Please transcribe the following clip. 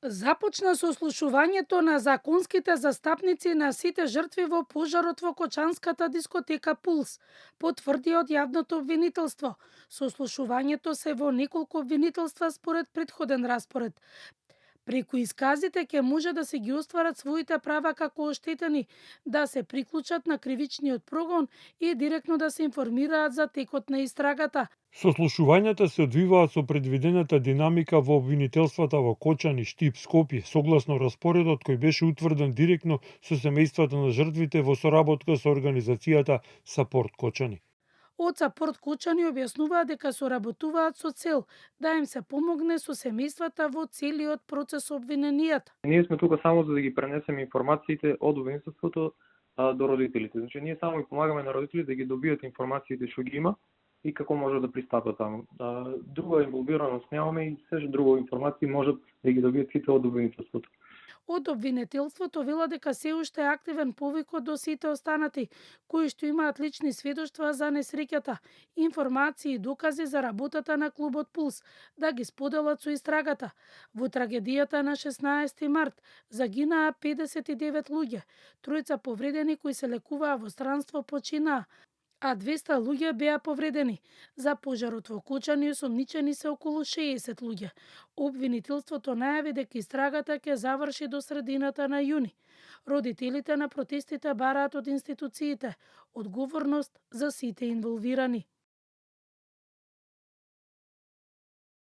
Започна сослушувањето на законските застапници на сите жртви во пожарот во Кочанската дискотека Пулс, потврди од јавното обвинителство. Сослушувањето се во неколку обвинителства според претходен распоред. Преку исказите ќе може да се ги остварат своите права како оштетени, да се приклучат на кривичниот прогон и директно да се информираат за текот на истрагата. Сослушувањата се одвиваат со предвидената динамика во обвинителствата во Кочани, Штип, Скопје, согласно распоредот кој беше утврден директно со семејствата на жртвите во соработка со организацијата Сапорт Кочани. Од Сапорт Кочани објаснуваат дека соработуваат со цел да им се помогне со семејствата во целиот процес обвиненијата. Ние сме тука само за да ги пренесеме информациите од обвинителството до родителите. Значи ние само ги помагаме на родителите да ги добијат информациите што ги има и како може да пристапат таму. Друга инволвираност немаме и се друго информации можат да ги добијат сите од обвинителството. Од обвинителството вела дека се уште е активен повикот до сите останати, кои што имаат лични сведоштва за несреќата, информации и докази за работата на клубот Пулс, да ги споделат со истрагата. Во трагедијата на 16 март загинаа 59 луѓе, тројца повредени кои се лекуваа во странство починаа, а 200 луѓе беа повредени. За пожарот во Кочани осомничени се околу 60 луѓе. Обвинителството најави дека истрагата ќе заврши до средината на јуни. Родителите на протестите бараат од институциите одговорност за сите инволвирани.